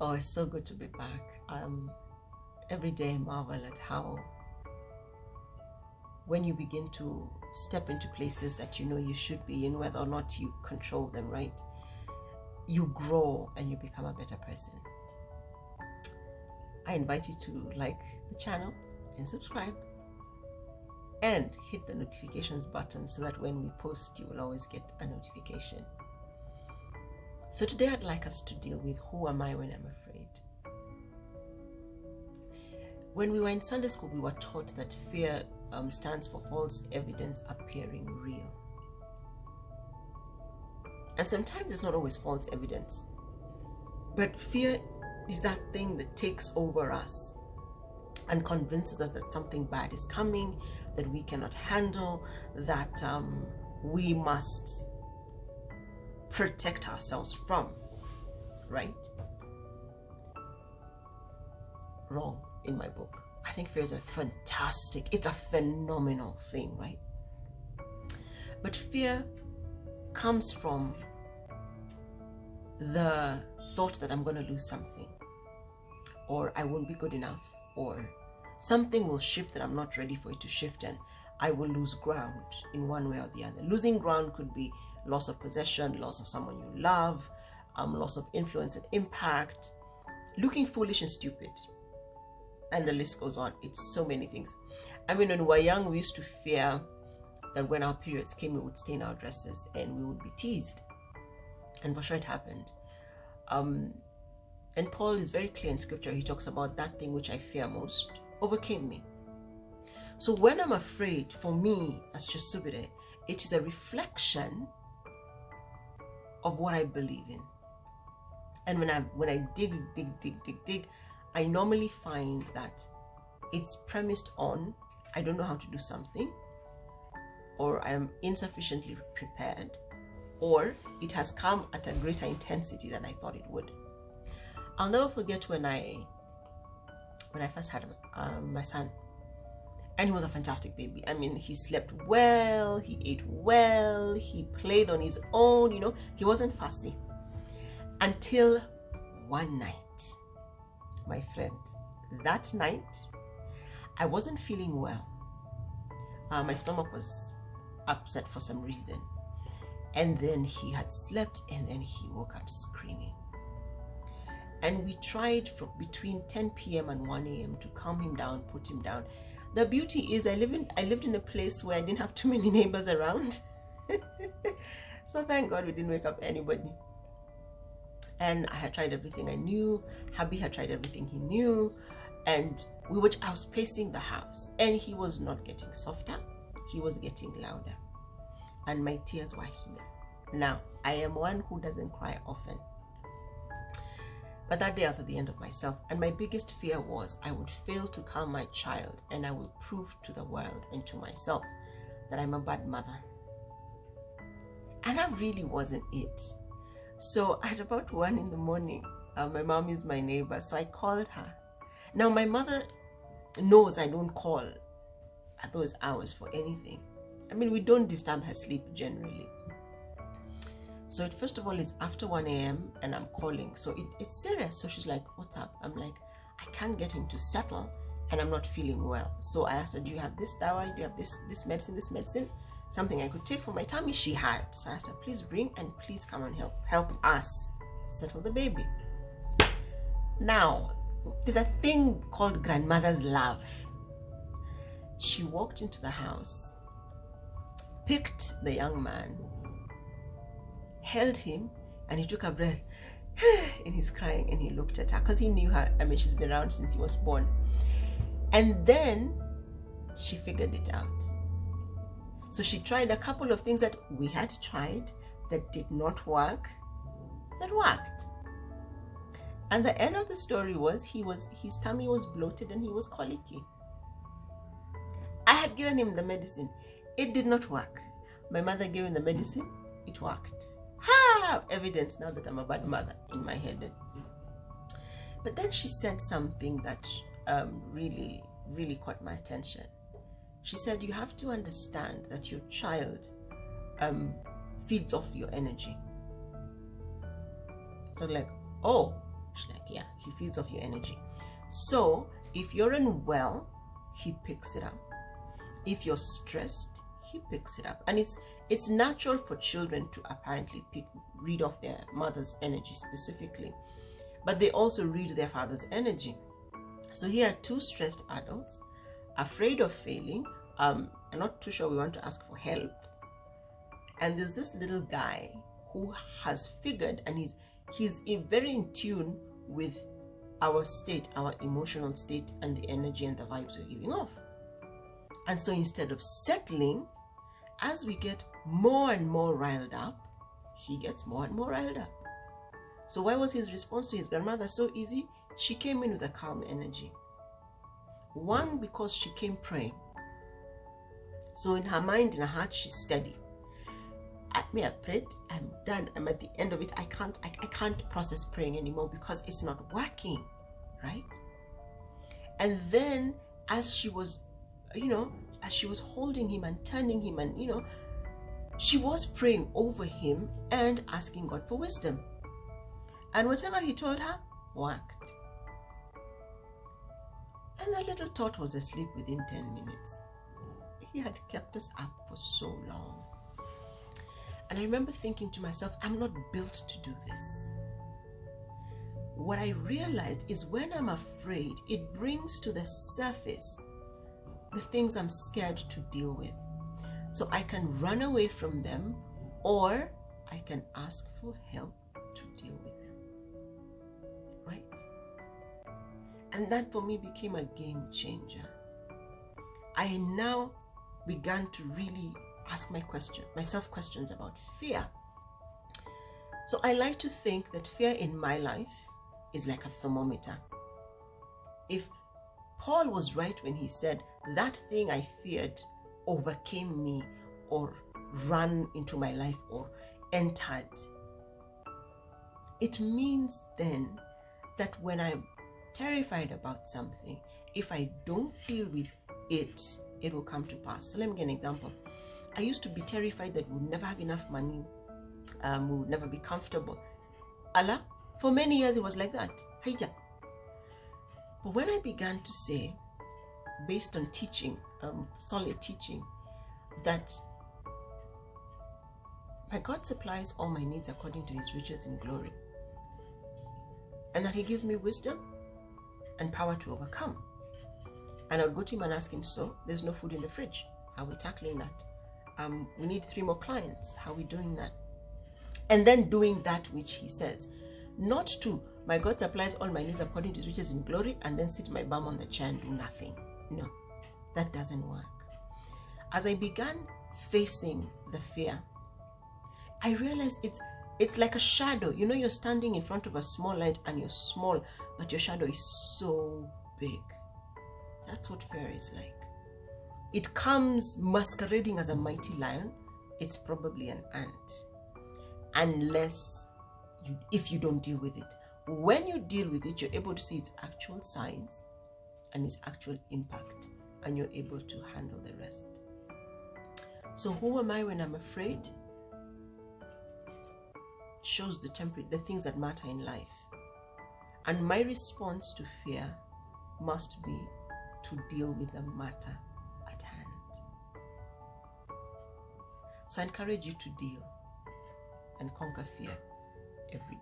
Oh, it's so good to be back. Every day I marvel at how when you begin to step into places that you know you should be in, whether or not you control them, right? You grow and you become a better person. I invite you to like the channel and subscribe and hit the notifications button so that when we post, you will always get a notification. So today I'd like us to deal with who am I when I'm afraid. When we were in Sunday school, we were taught that fear stands for false evidence appearing real. And sometimes it's not always false evidence, but fear is that thing that takes over us and convinces us that something bad is coming, that we cannot handle, that we must protect ourselves from, right? Wrong in my book. I think fear is it's a phenomenal thing, right? But fear comes from the thought that I'm going to lose something, or I won't be good enough, or something will shift that I'm not ready for it to shift, and I will lose ground in one way or the other. Losing ground could be loss of possession, loss of someone you love, loss of influence and impact, looking foolish and stupid, and the list goes on. It's so many things. I mean, when we were young, we used to fear that when our periods came, we would stain our dresses and we would be teased. And for sure it happened. And Paul is very clear in scripture. He talks about that thing which I fear most overcame me. So when I'm afraid, for me as Chesubire, it is a reflection of what I believe in. And when I dig, I normally find that it's premised on I don't know how to do something, or I am insufficiently prepared, or it has come at a greater intensity than I thought it would. I'll never forget when I first had my son, and he was a fantastic baby. I mean, he slept well, he ate well, he played on his own, you know, he wasn't fussy. Until one night, my friend, that night, I wasn't feeling well. My stomach was upset for some reason. And then he had slept, and then he woke up screaming. And we tried for between 10 p.m. and 1 a.m. to calm him down, put him down. The beauty is I lived in a place where I didn't have too many neighbors around. So thank God we didn't wake up anybody. And I had tried everything I knew. Habi had tried everything he knew. And I was pacing the house, and he was not getting softer. He was getting louder. And my tears were here. Now, I am one who doesn't cry often. But that day I was at the end of myself, and my biggest fear was I would fail to calm my child, and I will prove to the world and to myself that I'm a bad mother. And that really wasn't it. So at about 1 in the morning, my mom is my neighbor, so I called her. Now my mother knows I don't call at those hours for anything. I mean, we don't disturb her sleep generally. So first of all, it's after 1 a.m. and I'm calling. So it's serious. So she's like, what's up? I'm like, I can't get him to settle and I'm not feeling well. So I asked her, do you have this dawa? Do you have this medicine? Something I could take for my tummy? She had. So I asked her, please bring and please come and help us settle the baby. Now, there's a thing called grandmother's love. She walked into the house, picked the young man, held him, and he took a breath and he's crying, and he looked at her because he knew her. I mean, she's been around since he was born. And then she figured it out. So she tried a couple of things that we had tried that did not work, that worked. And the end of the story was his tummy was bloated and he was colicky. I had given him the medicine. It did not work. My mother gave him the medicine. It worked. Ha! Evidence now that I'm a bad mother in my head. But then she said something that really, really caught my attention. She said, you have to understand that your child feeds off your energy. I was like, oh, She's like, yeah, he feeds off your energy. So if you're unwell, he picks it up. If you're stressed, he picks it up. And it's natural for children to apparently read off their mother's energy specifically, but they also read their father's energy. So here are two stressed adults, afraid of failing. I'm not too sure we want to ask for help. And there's this little guy who has figured, and he's very in tune with our state, our emotional state, and the energy and the vibes we're giving off. And so instead of settling, as we get more and more riled up, he gets more and more riled up. So why was his response to his grandmother so easy? She came in with a calm energy. One, because she came praying. So in her mind, in her heart, she's steady. I may have prayed, I'm done, I'm at the end of it. I can't process praying anymore because it's not working, right? And then as she was, as she was holding him and turning him, and she was praying over him and asking God for wisdom. And whatever he told her worked. And the little tot was asleep within 10 minutes. He had kept us up for so long. And I remember thinking to myself, I'm not built to do this. What I realized is when I'm afraid, it brings to the surface the things I'm scared to deal with. So I can run away from them, or I can ask for help to deal with them. Right? And that for me became a game changer. I now began to really ask myself questions about fear. So I like to think that fear in my life is like a thermometer. If Paul was right when he said, that thing I feared overcame me, or ran into my life, or entered, it means then that when I'm terrified about something, if I don't deal with it, it will come to pass. So let me give an example. I used to be terrified that we would never have enough money, we would never be comfortable. Allah, for many years it was like that. Haija. But when I began to say, based on teaching, solid teaching, that my God supplies all my needs according to his riches in glory, and that he gives me wisdom and power to overcome. And I would go to him and ask him, so there's no food in the fridge. How are we tackling that? We need 3 more clients. How are we doing that? And then doing that which he says. Not to, my God supplies all my needs according to his riches in glory, and then sit my bum on the chair and do nothing. No, that doesn't work. As I began facing the fear, I realized it's like a shadow. You're standing in front of a small light and you're small, but your shadow is so big. That's what fear is like. It comes masquerading as a mighty lion. It's probably an ant, if you don't deal with it. When you deal with it, you're able to see its actual size and its actual impact, and you're able to handle the rest. So who am I when I'm afraid? Shows the things that matter in life. And my response to fear must be to deal with the matter at hand. So I encourage you to deal and conquer fear every day.